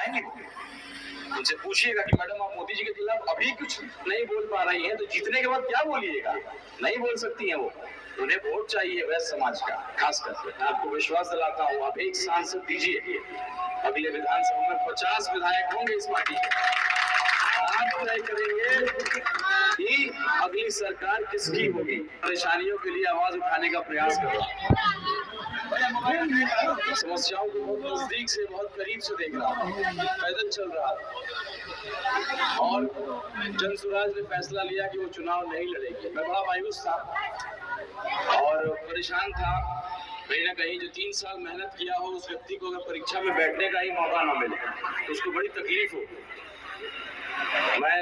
बताएंगे। उनसे पूछिएगा कि मैडम आप मोदी जी के खिलाफ अभी कुछ नहीं बोल पा रही हैं तो जीतने के बाद क्या बोलिएगा। नहीं बोल सकती हैं वो। उन्हें वोट चाहिए वैश्य समाज का, खास करके। आपको विश्वास दिलाता हूँ, आप एक सांसद दीजिए, अगले विधानसभा में 50 विधायक होंगे इस पार्टी के। आप तय करेंगे कि अगली सरकार किसकी होगी। परेशानियों के लिए आवाज उठाने का प्रयास कर रहा हूं, समस्याओं को बहुत नजदीक से, बहुत करीब से देख रहा हूं। पैदल चल रहा था और जनसुराज ने फैसला लिया कि वो चुनाव नहीं लड़ेगी। मैं बड़ा मायूस था और परेशान था। कहीं ना कहीं जो 3 साल मेहनत किया हो उस व्यक्ति को अगर परीक्षा में बैठने का ही मौका ना मिले तो उसको बड़ी तकलीफ हो। मैं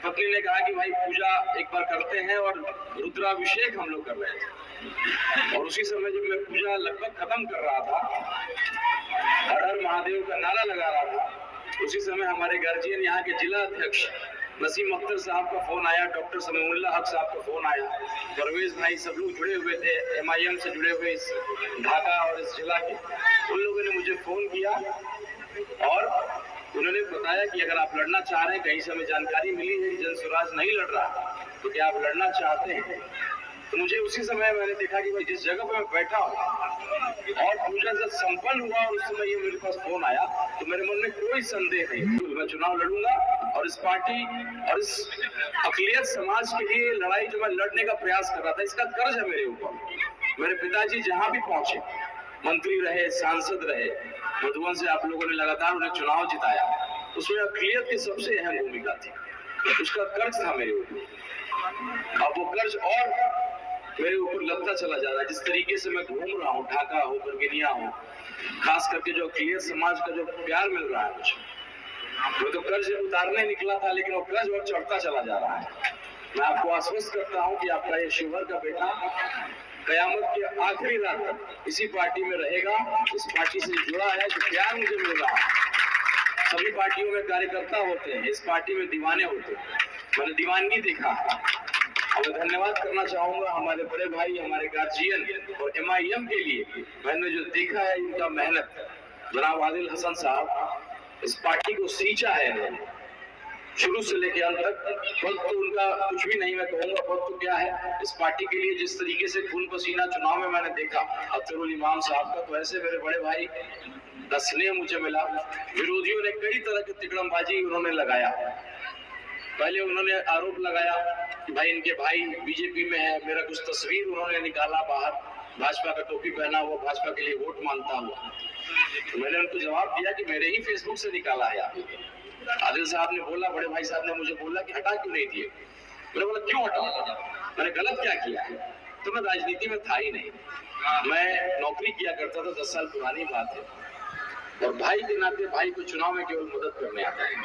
पत्नी ने कहा कि भाई पूजा एक बार करते हैं और रुद्राभिषेक हम लोग कर रहे थे। और उसी समय जब मैं पूजा लगभग खत्म कर रहा था, हर हर महादेव का नारा लगा रहा था, उसी समय हमारे गार्जियन यहाँ के जिला अध्यक्ष नसीम अख्तर साहब का फोन आया, डॉक्टर समीउल्लाह हक साहब का फोन आया, परवेज भाई, सब लोग जुड़े हुए थे MIM से जुड़े हुए इस ढाका और इस जिला के। उन लोगों ने मुझे फोन किया और उन्होंने बताया कि अगर आप लड़ना चाह रहे हैं, कहीं से हमें जानकारी मिली है कि जनसुराज नहीं लड़ रहा, तो क्या आप लड़ना चाहते हैं। तो मुझे उसी समय मैंने देखा कि भाई जिस जगह पर मैं बैठा हूँ और पूजा जब संपन्न हुआ और उस समय ये मेरे पास फोन आया तो मेरे मन में कोई संदेह नहीं, मैं चुनाव लड़ूंगा और इस पार्टी और इस अकलियत समाज के लिए लड़ाई जो मैं लड़ने का प्रयास कर रहा था, इसका कर्ज है मेरे ऊपर। मेरे पिताजी जहां भी पहुंचे, मंत्री रहे, सांसद रहे, मधुबन से आप लोगों ने लगातार उन्हें चुनाव जिताया, उसमें अकलियत की सबसे अहम भूमिका थी, उसका कर्ज था मेरे ऊपर। अब वो कर्ज और मेरे ऊपर लगता चला जा रहा है। जिस तरीके से मैं घूम रहा हूँ, ढाका हो, बरगनिया हो, खास करके जो अकलियत समाज का जो प्यार मिल रहा है मुझे, वो तो कर्ज उतारने निकला था लेकिन वो कर्ज और चढ़ता चला जा रहा है। मैं आपको आश्वस्त करता हूँ कि आपका ये शिवहर का बेटा कयामत के आखिरी रात तक इसी पार्टी में रहेगा। इस पार्टी से जुड़ा है, जो प्यार मुझे मिल रहा है। सभी पार्टियों में कार्यकर्ता होते हैं, इस पार्टी में दीवाने होते हैं। मैंने दीवानगी देखा है। और मैं धन्यवाद करना चाहूंगा हमारे बड़े भाई, हमारे गार्जियन और MIM के लिए। मैंने जो देखा है इनका मेहनत, जनाब आदिल हसन साहब इस पार्टी को सींचा है शुरू से लेकर अंत तक। वक्त तो उनका कुछ भी नहीं, मैं कहूंगा वक्त तो क्या है इस पार्टी के लिए। जिस तरीके से खून पसीना चुनाव में मैंने देखा अख्तरुल इमाम साहब का, तो ऐसे मेरे बड़े भाई का स्नेह मुझे मिला। विरोधियों ने कई तरह की तिकड़मबाजी उन्होंने लगाया। पहले उन्होंने आरोप लगाया कि भाई इनके भाई बीजेपी में है, मेरा कुछ तस्वीर उन्होंने निकाला बाहर, भाजपा का टोपी पहना हुआ, भाजपा के लिए वोट मांगता हुआ। तो मैंने उनको जवाब दिया कि मेरे ही फेसबुक से निकाला है। आदिल साहब ने बोला, बड़े भाई साहब ने मुझे बोला कि हटा क्यों नहीं दिए। मैंने बोला क्यों हटाऊं, मैंने गलत क्या किया है। तो मैं राजनीति में था ही नहीं, मैं नौकरी किया करता था, 10 साल पुरानी बात है। और भाई के नाते भाई को चुनाव में केवल मदद करने आता है।